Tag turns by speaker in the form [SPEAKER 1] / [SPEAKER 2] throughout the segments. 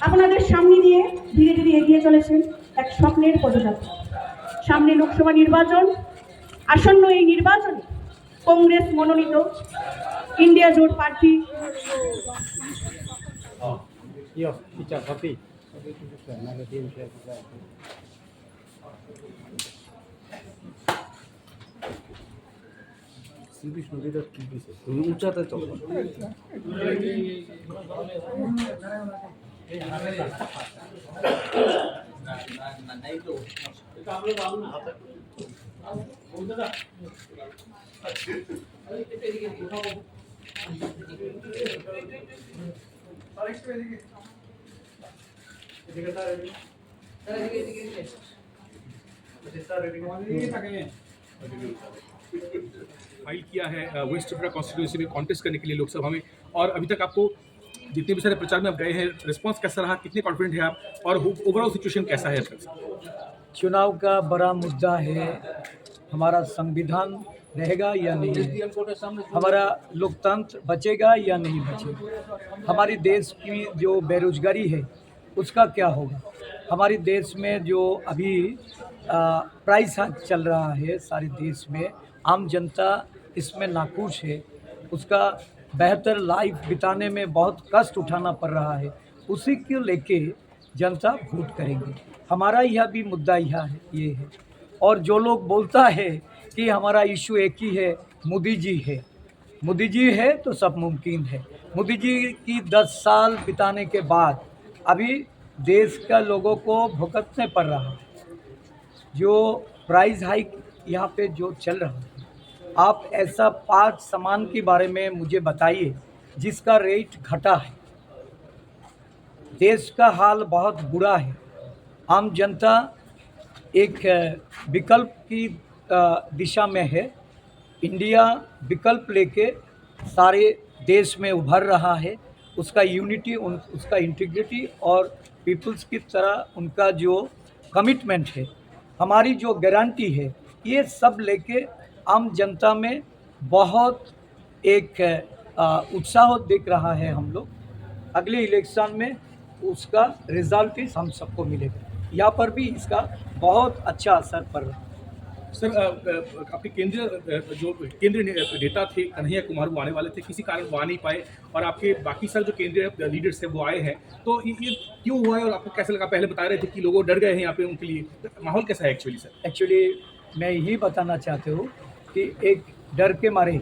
[SPEAKER 1] আপনাদের সামনে দিয়ে ধীরে ধীরে এগিয়ে চলেছেন এক স্বপ্নের পদযাত্রা। সামনে লোকসভা নির্বাচন, আসন্ন এই নির্বাচনে কংগ্রেস মনোনীত ইন্ডিয়া জোট প্রার্থী
[SPEAKER 2] শ্রীকৃষ্ণ যেটা কি দিছে তুমি উঁচাতে চলো
[SPEAKER 3] फाइल किया है वेस्ट त्रिपुरा कॉन्स्टिट्यूंसी में कॉन्टेस्ट करने के लिए लोकसभा में, और अभी तक आपको जितने भी सारे प्रचार में आप गए हैं, रिस्पांस कैसा रहा, कितने कॉन्फिडेंट है आप, और ओवरऑल सिचुएशन कैसा है?
[SPEAKER 4] चुनाव का बड़ा मुद्दा है हमारा संविधान रहेगा या नहीं, हमारा लोकतंत्र बचेगा या नहीं बचेगा, हमारी देश की जो बेरोजगारी है उसका क्या होगा, हमारे देश में जो अभी प्राइस हाइक चल रहा है सारे देश में, आम जनता इसमें नाखुश है, उसका बेहतर लाइफ बिताने में बहुत कष्ट उठाना पड़ रहा है, उसी को लेके जनता वोट करेंगे। हमारा यह भी मुद्दा ये है। और जो लोग बोलता है कि हमारा इशू एक ही है, मोदी जी है, मोदी जी है तो सब मुमकिन है। मोदी जी की 10 साल बिताने के बाद अभी देश का लोगों को भुगतने पड़ रहा है। जो प्राइस हाइक यहाँ पे जो चल रहा है, आप ऐसा 5 सामान के बारे में मुझे बताइए जिसका रेट घटा है। देश का हाल बहुत बुरा है। आम जनता एक विकल्प की दिशा में है। इंडिया विकल्प लेके सारे देश में उभर रहा है। उसका यूनिटी, उसका इंटीग्रिटी और पीपल्स की तरह उनका जो कमिटमेंट है, हमारी जो गारंटी है, ये सब लेके आम जनता में बहुत एक उत्साह दिख रहा है। हम लोग अगले इलेक्शन में उसका रिजल्ट हम सबको मिलेगा। यहाँ पर भी इसका बहुत अच्छा असर पड़ रहा है।
[SPEAKER 3] सर, आपके केंद्रीय नेता थे कन्हैया कुमार, वो आने वाले थे, किसी कारण वो आ नहीं पाए, और आपके बाकी सारे जो केंद्रीय लीडर्स हैं वो आए हैं, तो ये क्यों हुआ है और आपको कैसा लगा? पहले बता रहे थे कि लोग डर गए हैं यहाँ पे, उनके लिए माहौल कैसा है एक्चुअली? सर,
[SPEAKER 4] एक्चुअली मैं यही बताना चाहता हूँ कि एक डर के मारे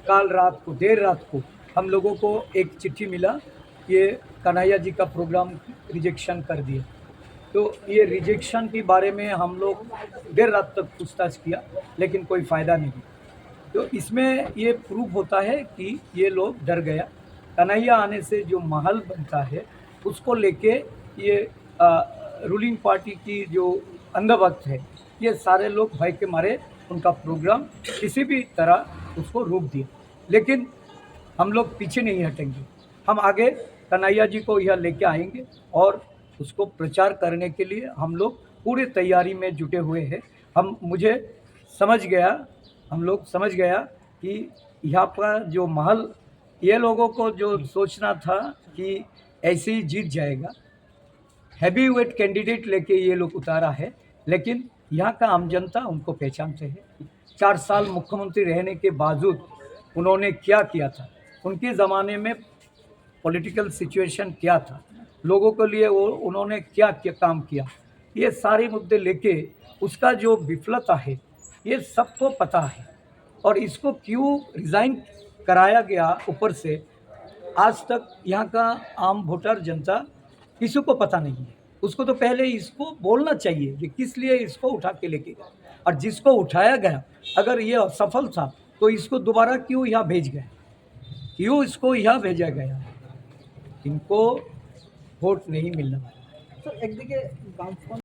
[SPEAKER 4] कल रात को, देर रात को हम लोगों को एक चिट्ठी मिला, ये कन्हैया जी का प्रोग्राम रिजेक्शन कर दिया। तो ये रिजेक्शन के बारे में हम लोग देर रात तक पूछताछ किया, लेकिन कोई फ़ायदा नहीं। तो इसमें ये प्रूफ होता है कि ये लोग डर गया। कन्हैया आने से जो माहौल बनता है उसको लेके ये रूलिंग पार्टी की जो अंधभक्त है, ये सारे लोग भय के मारे उनका प्रोग्राम किसी भी तरह उसको रोक दिया। लेकिन हम लोग पीछे नहीं हटेंगे, हम आगे कन्हैया जी को यह लेके आएंगे और उसको प्रचार करने के लिए हम लोग पूरी तैयारी में जुटे हुए हैं। हम लोग समझ गया कि यहाँ पर जो महल, ये लोगों को जो सोचना था कि ऐसे ही जीत जाएगा, हैवी वेट कैंडिडेट लेके ये लोग उतारा है, लेकिन यहाँ का आम जनता उनको पहचानते हैं। 4 साल मुख्यमंत्री रहने के बावजूद उन्होंने क्या किया था, उनके ज़माने में पॉलिटिकल सिचुएशन क्या था, लोगों के लिए वो उन्होंने क्या क्या काम किया, ये सारे मुद्दे लेके उसका जो विफलता है ये सबको पता है। और इसको क्यों रिज़ाइन कराया गया ऊपर से, आज तक यहाँ का आम वोटर जनता किसी को पता नहीं है। उसको तो पहले इसको बोलना चाहिए कि किस लिए इसको उठा के लेके गया, और जिसको उठाया गया अगर ये असफल था तो इसको दोबारा क्यों यहाँ भेज गया, क्यों इसको यहाँ भेजा गया? इनको वोट नहीं मिलना।
[SPEAKER 5] तो एक दिखे